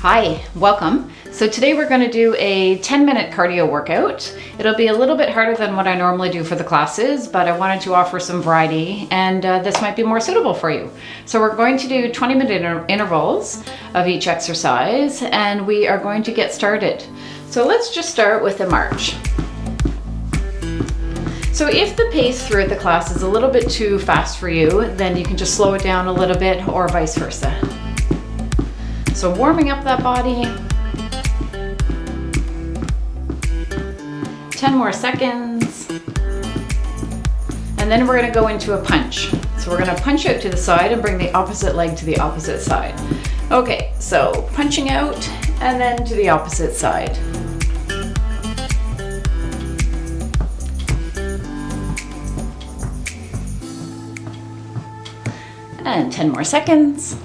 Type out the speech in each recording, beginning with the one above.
Hi, welcome. So today we're going to do a 10-minute cardio workout. It'll be a little bit harder than what I normally do for the classes, but I wanted to offer some variety and this might be more suitable for you. So we're going to do 20-minute intervals of each exercise and we are going to get started. So let's just start with a march. So if the pace throughout the class is a little bit too fast for you, then you can just slow it down a little bit or vice versa. So warming up that body. 10 more seconds. And then we're gonna go into a punch. So we're gonna punch out to the side and bring the opposite leg to the opposite side. Okay, so punching out and then to the opposite side. And 10 more seconds.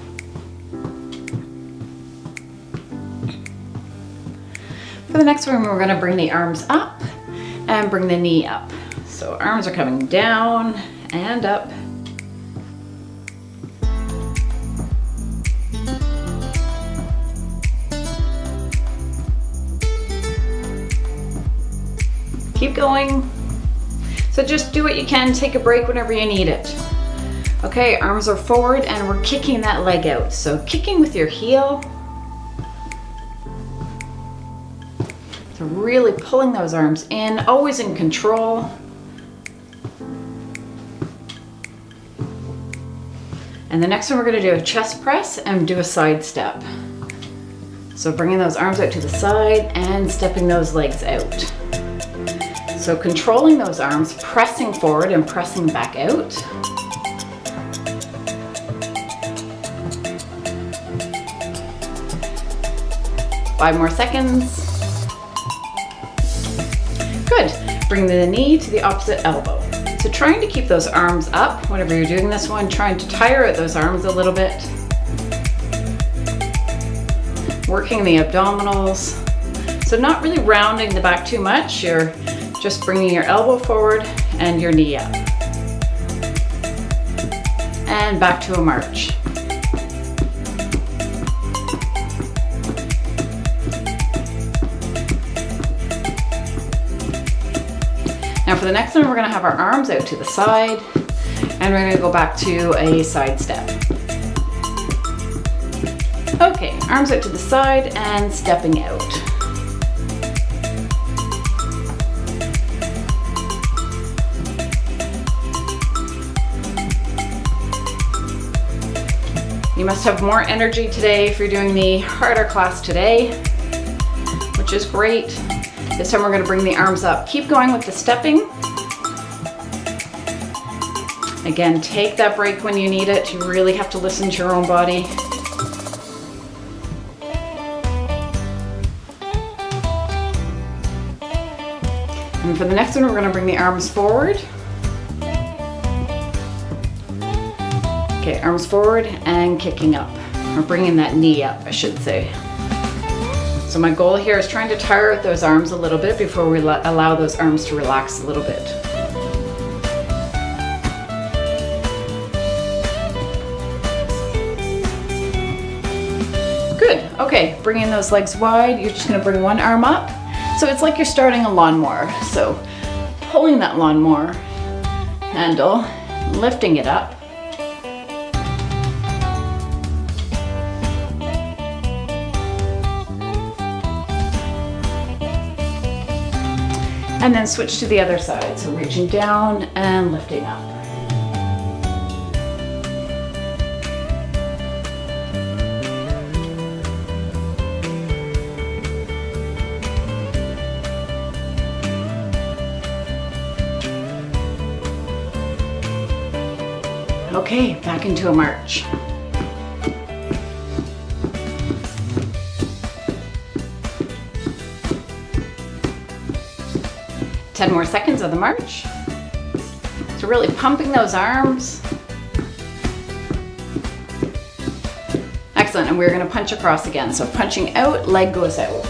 For the next one, we're going to bring the arms up and bring the knee up. So arms are coming down and up. Keep going. So just do what you can, take a break whenever you need it. Okay, arms are forward and we're kicking that leg out. So kicking with your heel. So really pulling those arms in, always in control. And the next one we're going to do a chest press and do a side step. So bringing those arms out to the side and stepping those legs out. So controlling those arms, pressing forward and pressing back out. Five more seconds. Good. Bring the knee to the opposite elbow. So trying to keep those arms up whenever you're doing this one, trying to tire out those arms a little bit. Working the abdominals. So not really rounding the back too much. You're just bringing your elbow forward and your knee up. And back to a march. Now for the next one, we're going to have our arms out to the side and we're going to go back to a side step. Okay, arms out to the side and stepping out. You must have more energy today if you're doing the harder class today, which is great. This time we're going to bring the arms up. Keep going with the stepping. Again, take that break when you need it. You really have to listen to your own body. And for the next one, we're going to bring the arms forward. Okay, arms forward and kicking up. Or bringing that knee up, I should say. So my goal here is trying to tire out those arms a little bit before we allow those arms to relax a little bit. Good, okay, bringing those legs wide, you're just gonna bring one arm up. So it's like you're starting a lawnmower. So pulling that lawnmower handle, lifting it up. And then switch to the other side. So reaching down and lifting up. Okay, back into a march. Ten more seconds of the march. So really pumping those arms. Excellent, and we're gonna punch across again. So punching out, leg goes out.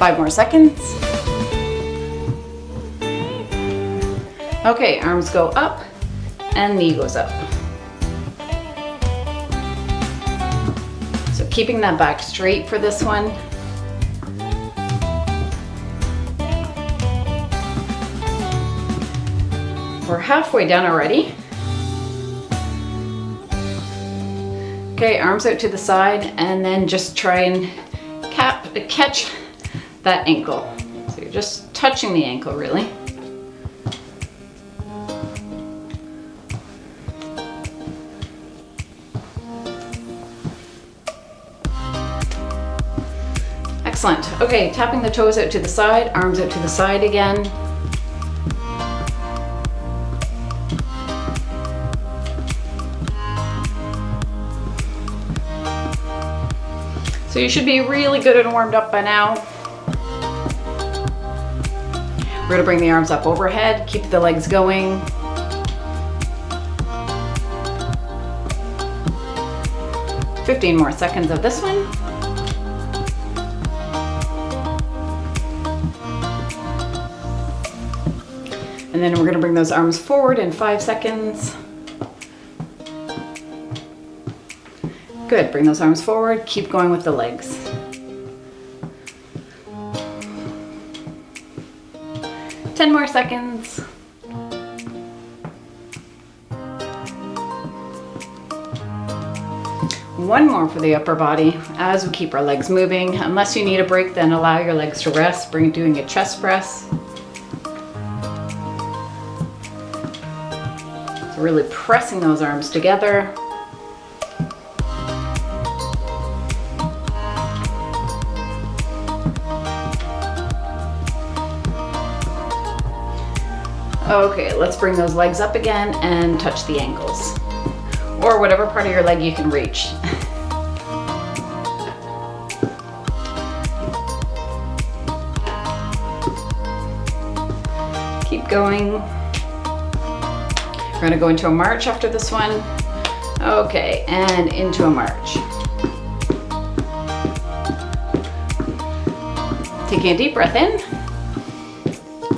5 more seconds. Okay, arms go up and knee goes up. So keeping that back straight for this one. We're halfway done already. Okay, arms out to the side, and then just try and catch that ankle. So you're just touching the ankle, really. Excellent. Okay, tapping the toes out to the side, arms out to the side again. So you should be really good and warmed up by now. We're gonna bring the arms up overhead, keep the legs going. "15 more seconds of this one. And then we're gonna bring those arms forward in 5 seconds. Good, bring those arms forward, keep going with the legs. "10 more seconds. One more for the upper body as we keep our legs moving. Unless you need a break, then allow your legs to rest. Doing a chest press. So really pressing those arms together. Okay, let's bring those legs up again and touch the ankles, or whatever part of your leg you can reach. Keep going. We're gonna go into a march after this one. Okay, and into a march. Taking a deep breath in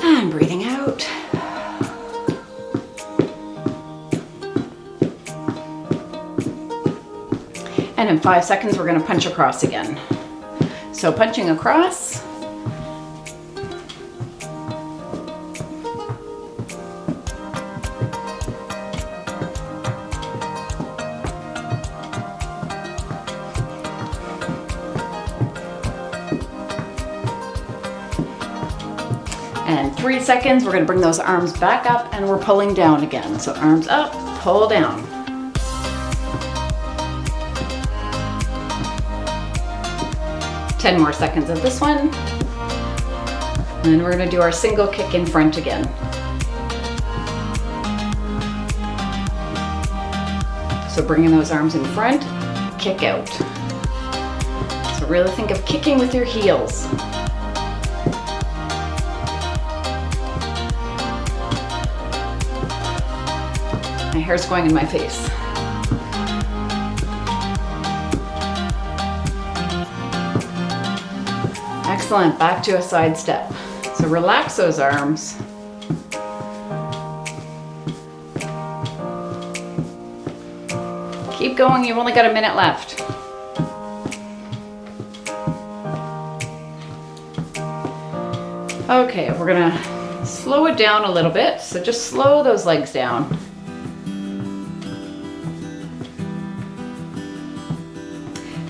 and breathing out. And in 5 seconds, we're gonna punch across again. So punching across. And 3 seconds, we're gonna bring those arms back up and we're pulling down again. So arms up, pull down. "10 more seconds of this one. And then we're gonna do our single kick in front again. So bringing those arms in front, kick out. So really think of kicking with your heels. My hair's going in my face. Excellent, back to a side step. So relax those arms. Keep going, you've only got a minute left. Okay, we're gonna slow it down a little bit. So just slow those legs down.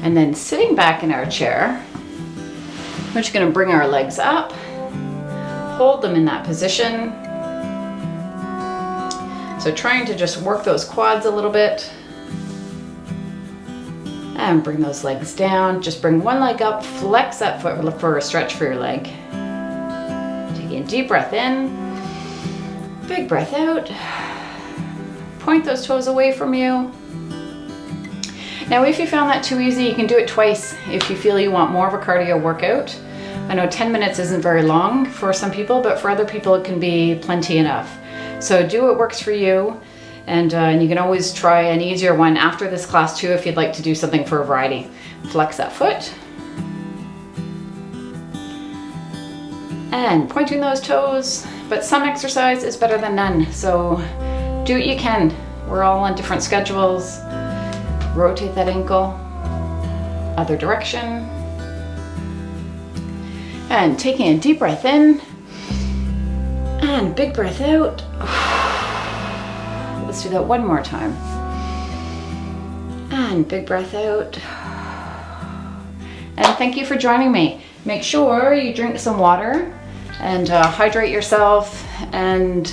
And then sitting back in our chair, we're just gonna bring our legs up, hold them in that position. So trying to just work those quads a little bit. And bring those legs down. Just bring one leg up, flex that foot for a stretch for your leg. Taking a deep breath in, big breath out. Point those toes away from you. Now, if you found that too easy, you can do it twice if you feel you want more of a cardio workout. I know 10 minutes isn't very long for some people, but for other people it can be plenty enough. So do what works for you, and you can always try an easier one after this class too if you'd like to do something for a variety. Flex that foot. And pointing those toes, but some exercise is better than none. So do what you can. We're all on different schedules. Rotate that ankle, other direction. And taking a deep breath in and big breath out. Let's do that one more time. And big breath out. And thank you for joining me. Make sure you drink some water and hydrate yourself, and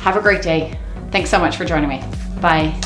have a great day. Thanks so much for joining me. Bye.